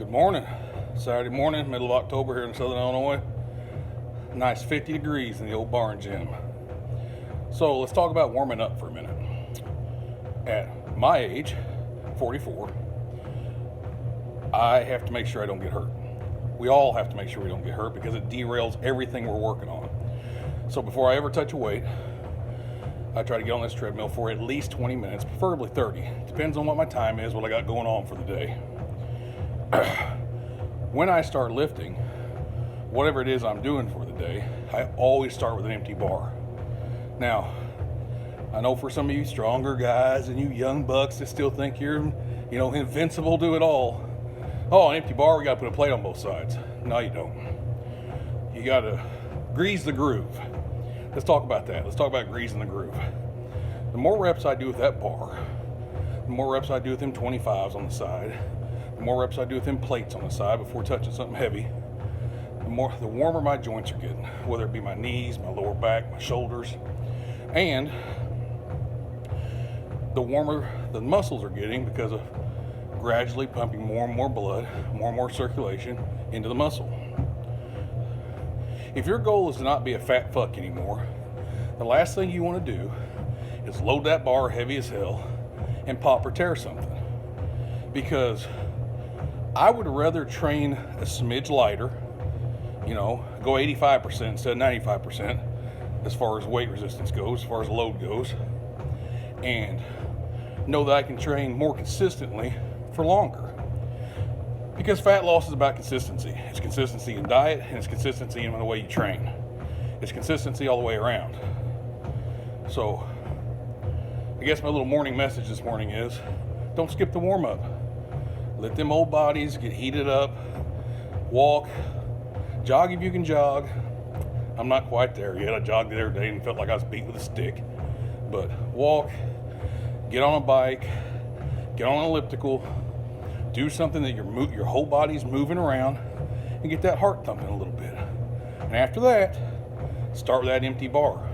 Good morning. Saturday morning, middle of October here in Southern Illinois. Nice 50 degrees in the old barn gym. So let's talk about warming up for a minute. At my age, 44, I have to make sure I don't get hurt. We all have to make sure we don't get hurt because it derails everything we're working on. So before I ever touch a weight, I try to get on this treadmill for at least 20 minutes, preferably 30. Depends on what my time is, what I got going on for the day. When I start lifting, whatever it is I'm doing for the day, I always start with an empty bar. Now, I know for some of you stronger guys and you young bucks that still think you're, invincible, do it all. Oh, an empty bar, we got to put a plate on both sides. No, you don't. You got to grease the groove. Let's talk about that. Let's talk about greasing the groove. The more reps I do with that bar, the more reps I do with them 25s on the side, the more reps I do with them plates on the side before touching something heavy, the warmer my joints are getting, whether it be my knees, my lower back, my shoulders, and the warmer the muscles are getting because of gradually pumping more and more blood, more and more circulation into the muscle. If your goal is to not be a fat fuck anymore, the last thing you want to do is load that bar heavy as hell and pop or tear something. Because I would rather train a smidge lighter, go 85% instead of 95% as far as weight resistance goes, as far as load goes, and know that I can train more consistently for longer. Because fat loss is about consistency. It's consistency in diet and it's consistency in the way you train. It's consistency all the way around. So, I guess my little morning message this morning is, don't skip the warm-up. Let them old bodies get heated up. Walk. Jog if you can jog. I'm not quite there yet. I jogged the other day and felt like I was beat with a stick. But walk. Get on a bike. Get on an elliptical. Do something that your whole body's moving around and get that heart thumping a little bit. And after that, start with that empty bar.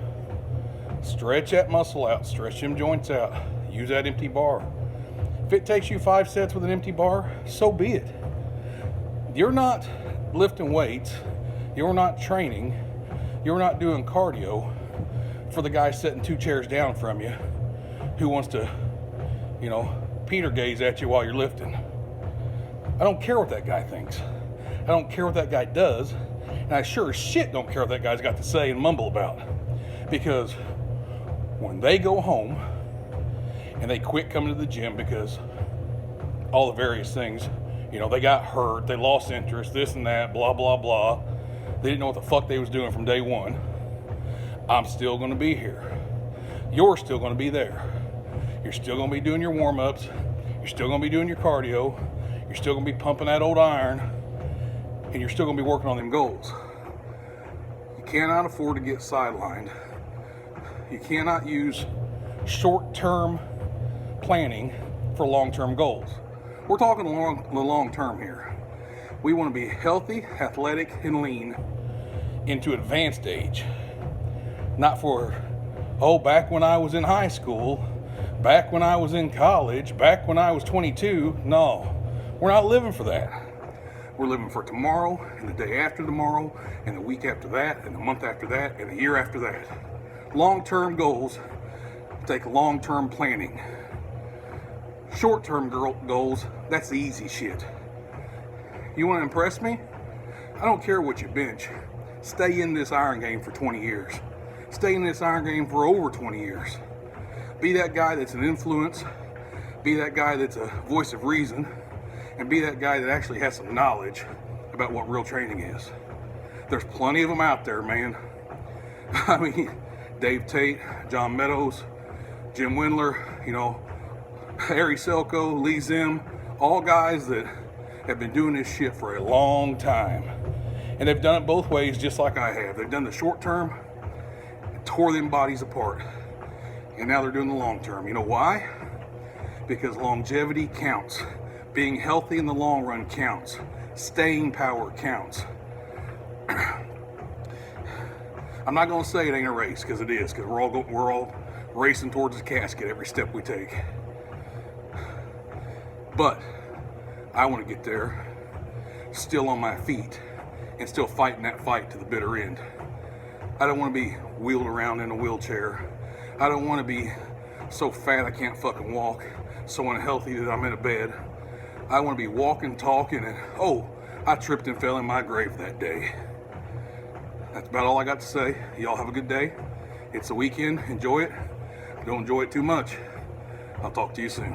Stretch that muscle out. Stretch them joints out. Use that empty bar. If it takes you 5 sets with an empty bar, so be it. You're not lifting weights. You're not training. You're not doing cardio for the guy sitting 2 chairs down from you who wants to, Peter gaze at you while you're lifting. I don't care what that guy thinks. I don't care what that guy does. And I sure as shit don't care what that guy's got to say and mumble about. Because when they go home and they quit coming to the gym because all the various things, they got hurt, they lost interest, this and that, blah, blah, blah. They didn't know what the fuck they was doing from day one. I'm still going to be here. You're still going to be there. You're still going to be doing your warm-ups. You're still going to be doing your cardio. You're still going to be pumping that old iron. And you're still going to be working on them goals. You cannot afford to get sidelined. You cannot use short-term planning for long-term goals. We're talking the long term here. We want to be healthy, athletic, and lean into advanced age. Not for, back when I was in high school, back when I was in college, back when I was 22. No, we're not living for that. We're living for tomorrow, and the day after tomorrow, and the week after that, and the month after that, and the year after that. Long-term goals take long-term planning. Short-term goals, that's the easy shit. You want to impress me? I don't care what you bench. Stay in this iron game for 20 years. Stay in this iron game for over 20 years. Be that guy that's an influence. Be that guy that's a voice of reason. And be that guy that actually has some knowledge about what real training is. There's plenty of them out there, man. I mean, Dave Tate, John Meadows, Jim Wendler, Harry Selko, Lee Zim, all guys that have been doing this shit for a long time. And they've done it both ways just like I have. They've done the short term and tore them bodies apart. And now they're doing the long term. You know why? Because longevity counts. Being healthy in the long run counts. Staying power counts. I'm not going to say it ain't a race, because it is, because we're all racing towards the casket every step we take. But I want to get there still on my feet and still fighting that fight to the bitter end. I don't want to be wheeled around in a wheelchair. I don't want to be so fat I can't fucking walk, so unhealthy that I'm in a bed. I want to be walking, talking, and oh, I tripped and fell in my grave that day. That's about all I got to say. Y'all have a good day. It's a weekend. Enjoy it. Don't enjoy it too much. I'll talk to you soon.